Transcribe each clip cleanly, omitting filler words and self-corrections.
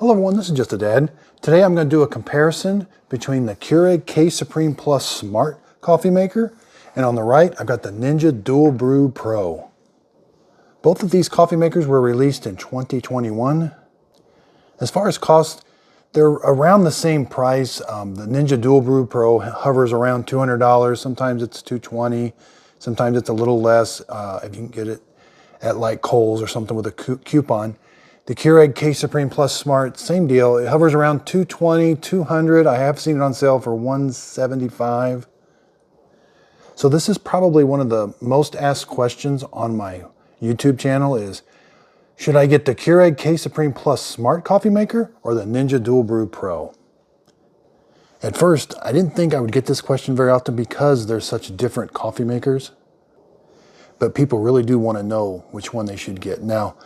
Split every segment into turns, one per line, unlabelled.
Hello everyone, this is Just a Dad. Today I'm going to do a comparison between the Keurig K-Supreme Plus Smart coffee maker, and on the right I've got the Ninja DualBrew Pro. Both of these coffee makers were released in 2021. As far as cost, they're around the same price. The Ninja DualBrew Pro hovers around $200. Sometimes it's $220. Sometimes it's a little less if you can get it at like Kohl's or something with a coupon. The Keurig K-Supreme Plus Smart, same deal. It hovers around $220, $200. I have seen it on sale for $175. So this is probably one of the most asked questions on my YouTube channel is, should I get the Keurig K-Supreme Plus Smart coffee maker or the Ninja DualBrew Pro? At first, I didn't think I would get this question very often because they're such different coffee makers. But people really do want to know which one they should get. Now,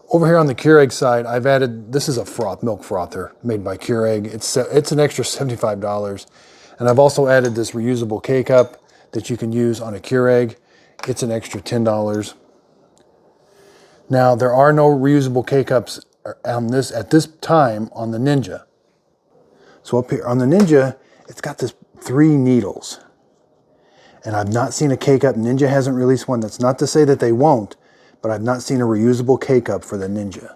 over here on the Keurig side, I've added, this is a milk frother made by Keurig. It's an extra $75. And I've also added this reusable K-Cup that you can use on a Keurig. It's an extra $10. Now, there are no reusable K-Cups at this time on the Ninja. So up here on the Ninja, it's got this 3 needles. And I've not seen a K-Cup. Ninja hasn't released one. That's not to say that they won't, but I've not seen a reusable K-Cup for the Ninja.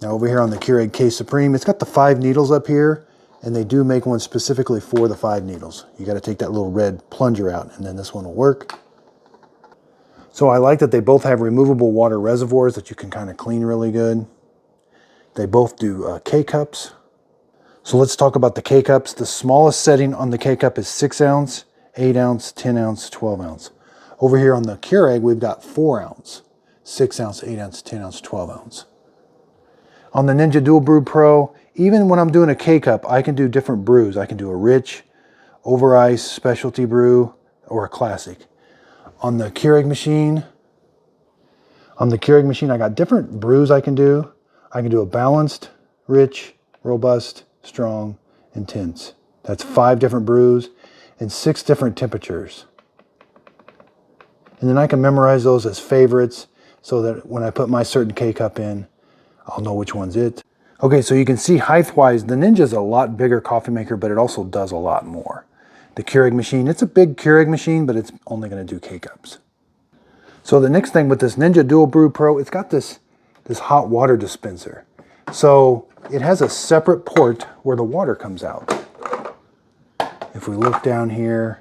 Now over here on the Keurig K-Supreme, it's got the 5 needles up here, and they do make one specifically for the 5 needles. You got to take that little red plunger out, and then this one will work. So I like that they both have removable water reservoirs that you can kind of clean really good. They both do K-Cups. So let's talk about the K-Cups. The smallest setting on the K-Cup is 6 ounce, 8 ounce, 10 ounce, 12 ounce. Over here on the Keurig, we've got 4 ounce. 6 ounce, 8 ounce, 10 ounce, 12 ounce. On the Ninja DualBrew Pro, even when I'm doing a K-Cup, I can do different brews. I can do a rich, over ice, specialty brew, or a classic. On the Keurig machine, I got different brews I can do. I can do a balanced, rich, robust, strong, intense. That's 5 different brews and 6 different temperatures. And then I can memorize those as favorites, so that when I put my certain K-Cup in, I'll know which one's it. Okay, so you can see height-wise, the Ninja is a lot bigger coffee maker, but it also does a lot more. The Keurig machine, it's a big Keurig machine, but it's only going to do K-Cups. So the next thing with this Ninja DualBrew Pro, it's got this hot water dispenser. So it has a separate port where the water comes out. If we look down here,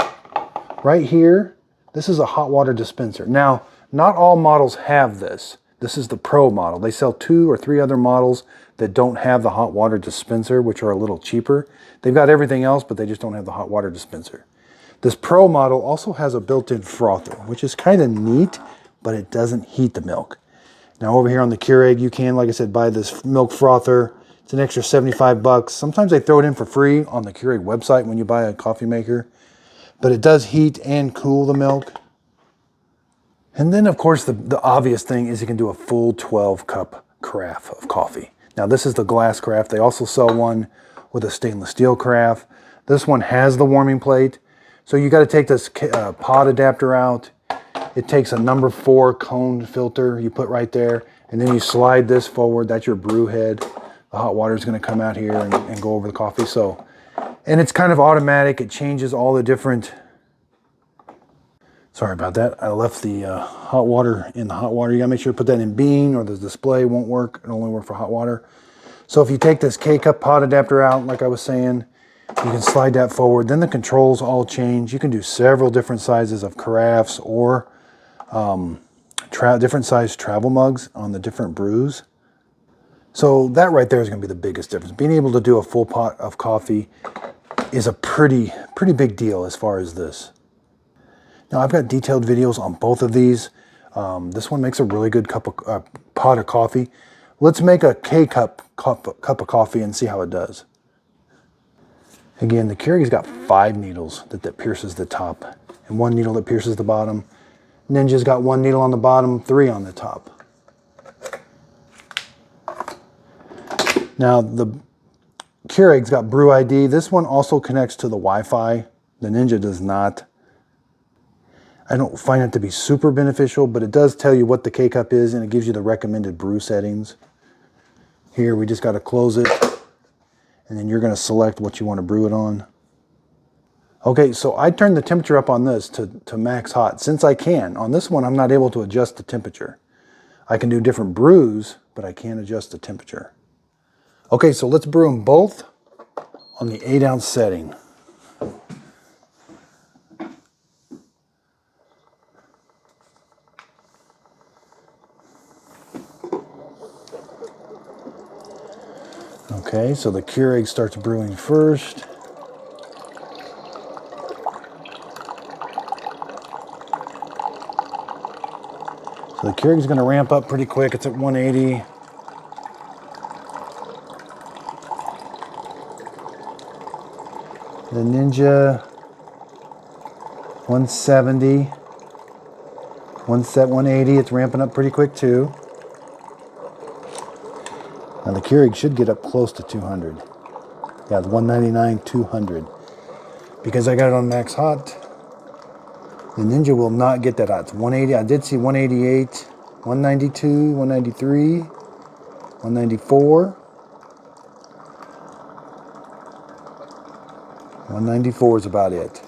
right here, this is a hot water dispenser. Now, not all models have this. This is the Pro model. They sell 2 or 3 other models that don't have the hot water dispenser, which are a little cheaper. They've got everything else, but they just don't have the hot water dispenser. This Pro model also has a built-in frother, which is kind of neat, but it doesn't heat the milk. Now over here on the Keurig, you can, like I said, buy this milk frother. It's an extra $75. Sometimes they throw it in for free on the Keurig website when you buy a coffee maker, but it does heat and cool the milk. And then, of course, the obvious thing is you can do a full 12-cup carafe of coffee. Now, this is the glass carafe. They also sell one with a stainless steel carafe. This one has the warming plate. So you got to take this pod adapter out. It takes a number 4 cone filter you put right there. And then you slide this forward. That's your brew head. The hot water is going to come out here and go over the coffee. And it's kind of automatic. It changes all the different... Sorry about that. I left the hot water in the hot water. You gotta make sure you put that in bean or the display won't work. It'll only work for hot water. So if you take this K-Cup pod adapter out, like I was saying, you can slide that forward. Then the controls all change. You can do several different sizes of carafes or different size travel mugs on the different brews. So that right there is gonna be the biggest difference. Being able to do a full pot of coffee is a pretty big deal as far as this. Now I've got detailed videos on both of these. This one makes a really good pot of coffee. Let's make a K-Cup cup of coffee and see how it does. Again, the Keurig's got 5 needles that pierces the top and 1 needle that pierces the bottom. Ninja's got 1 needle on the bottom, 3 on the top. Now the Keurig's got Brew ID. This one also connects to the Wi-Fi. The Ninja does not. I don't find it to be super beneficial, but it does tell you what the K-Cup is and it gives you the recommended brew settings. Here, we just got to close it and then you're going to select what you want to brew it on. Okay, so I turned the temperature up on this to max hot, since I can. On this one, I'm not able to adjust the temperature. I can do different brews, but I can't adjust the temperature. Okay, so let's brew them both on the 8-ounce setting. Okay, so the Keurig starts brewing first. So the Keurig's going to ramp up pretty quick. It's at 180. The Ninja, 170. 180. It's ramping up pretty quick too. Now the Keurig should get up close to 200. Yeah, it's 199, 200. Because I got it on max hot, the Ninja will not get that hot. It's 180. I did see 188, 192, 193, 194. 194 is about it.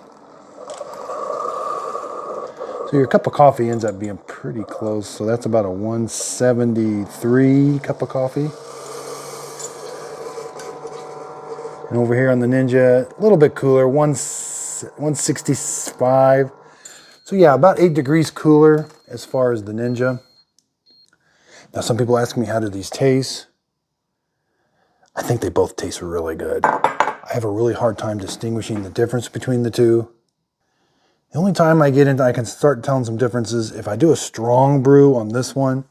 So your cup of coffee ends up being pretty close. So that's about a 173 cup of coffee. And over here on the Ninja, a little bit cooler, 165. So yeah, about 8 degrees cooler as far as the Ninja. Now some people ask me, how do these taste? I think they both taste really good. I have a really hard time distinguishing the difference between the two. The only time I can start telling some differences if I do a strong brew on this one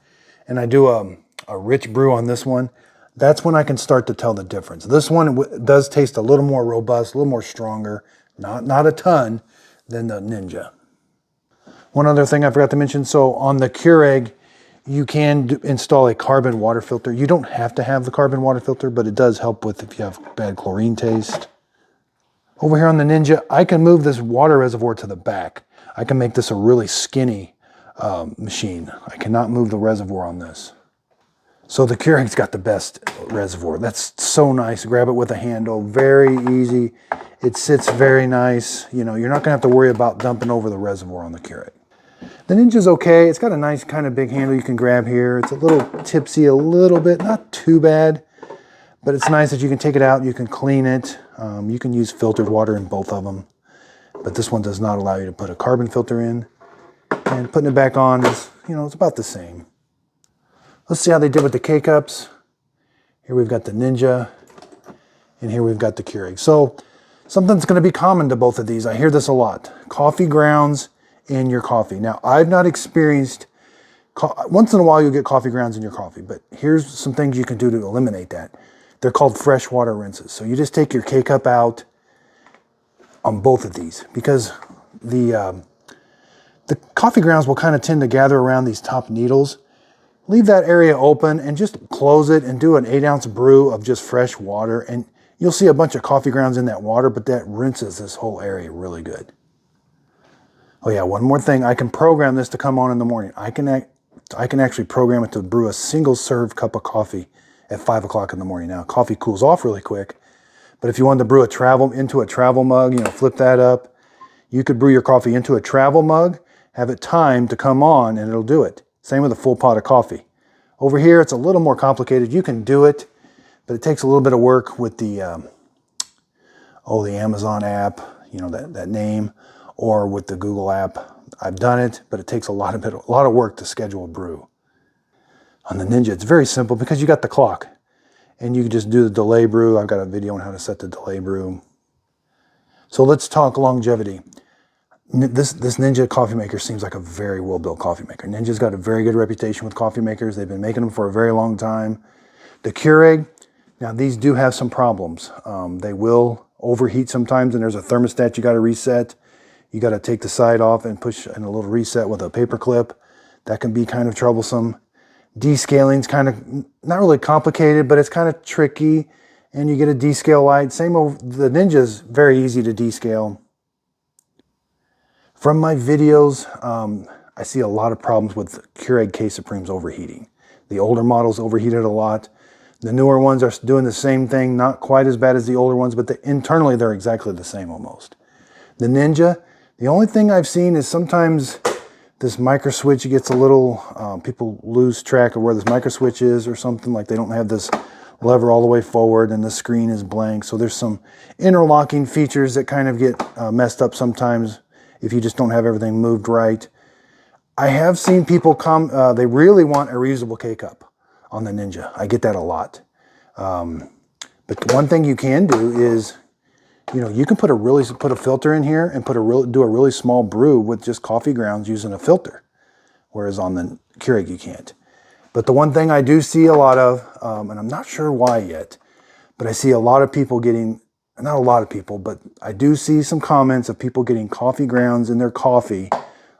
and I do a rich brew on this one. That's when I can start to tell the difference. This one does taste a little more robust, a little more stronger, not a ton, than the Ninja. One other thing I forgot to mention, so on the Keurig, you can install a carbon water filter. You don't have to have the carbon water filter, but it does help with if you have bad chlorine taste. Over here on the Ninja, I can move this water reservoir to the back. I can make this a really skinny machine. I cannot move the reservoir on this. So the Keurig's got the best reservoir. That's so nice. Grab it with a handle, very easy. It sits very nice. You know, you're not gonna have to worry about dumping over the reservoir on the Keurig. The Ninja's okay. It's got a nice kind of big handle you can grab here. It's a little tipsy a little bit, not too bad, but it's nice that you can take it out, you can clean it. You can use filtered water in both of them, but this one does not allow you to put a carbon filter in. And putting it back on is, you know, it's about the same. Let's see how they did with the K-Cups. Here we've got the Ninja, and here we've got the Keurig. So something that's going to be common to both of these, I hear this a lot, coffee grounds in your coffee. Now, I've not experienced, once in a while you'll get coffee grounds in your coffee, but here's some things you can do to eliminate that. They're called freshwater rinses. So you just take your K-Cup out on both of these, because the coffee grounds will kind of tend to gather around these top needles. Leave that area open and just close it and do an 8-ounce brew of just fresh water, and you'll see a bunch of coffee grounds in that water, but that rinses this whole area really good. Oh yeah, one more thing. I can program this to come on in the morning. I can actually program it to brew a single serve cup of coffee at 5 o'clock in the morning. Now, coffee cools off really quick, but if you wanted to brew into a travel mug, you know, flip that up. You could brew your coffee into a travel mug, have it timed to come on, and it'll do it. Same with a full pot of coffee. Over here, it's a little more complicated. You can do it, but it takes a little bit of work with the Amazon app, you know, that name, or with the Google app. I've done it, but it takes a lot of work to schedule a brew. On the Ninja, it's very simple because you got the clock, and you can just do the delay brew. I've got a video on how to set the delay brew. So let's talk longevity. This Ninja coffee maker seems like a very well-built coffee maker. Ninja's got a very good reputation with coffee makers. They've been making them for a very long time. The Keurig, now these do have some problems. They will overheat sometimes, and there's a thermostat you got to reset. You got to take the side off and push in a little reset with a paper clip. That can be kind of troublesome. Descaling's kind of not really complicated, but it's kind of tricky. And you get a descale light. The Ninja's very easy to descale. From my videos, I see a lot of problems with Keurig K Supremes overheating. The older models overheated a lot. The newer ones are doing the same thing, not quite as bad as the older ones, but internally they're exactly the same almost. The Ninja, the only thing I've seen is sometimes this micro switch gets a little, people lose track of where this micro switch is or something, like they don't have this lever all the way forward and the screen is blank. So there's some interlocking features that kind of get messed up sometimes if you just don't have everything moved right. I have seen people they really want a reusable K-Cup on the Ninja. I get that a lot. But one thing you can do is, you can put a filter in here and do a really small brew with just coffee grounds using a filter, whereas on the Keurig you can't. But the one thing I do see a lot of, and I'm not sure why yet, but I see a lot of people getting, not a lot of people, but I do see some comments of people getting coffee grounds in their coffee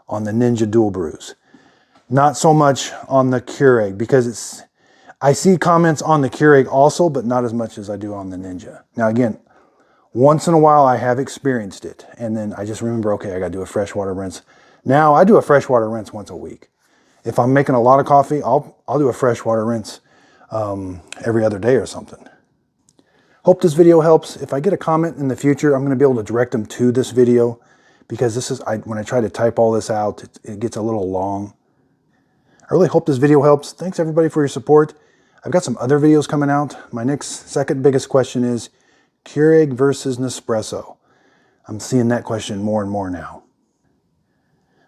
on the Ninja DualBrews. Not so much on the Keurig, because I see comments on the Keurig also, but not as much as I do on the Ninja. Now again, once in a while I have experienced it, and then I just remember, okay, I gotta do a freshwater rinse. Now I do a freshwater rinse once a week. If I'm making a lot of coffee, I'll do a freshwater rinse every other day or something. Hope this video helps. If I get a comment in the future, I'm gonna be able to direct them to this video, because when I try to type all this out, it gets a little long. I really hope this video helps. Thanks everybody for your support. I've got some other videos coming out. My second biggest question is Keurig versus Nespresso. I'm seeing that question more and more now.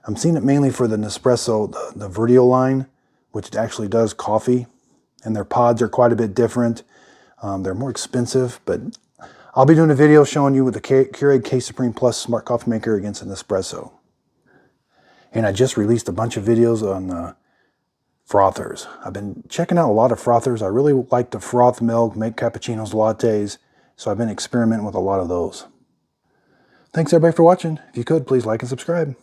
I'm seeing it mainly for the Nespresso, the Verdio line, which actually does coffee, and their pods are quite a bit different. They're more expensive, but I'll be doing a video showing you with the Keurig K-Supreme Plus Smart Coffee Maker against an Nespresso. And I just released a bunch of videos on frothers. I've been checking out a lot of frothers. I really like to froth milk, make cappuccinos, lattes, so I've been experimenting with a lot of those. Thanks everybody for watching. If you could, please like and subscribe.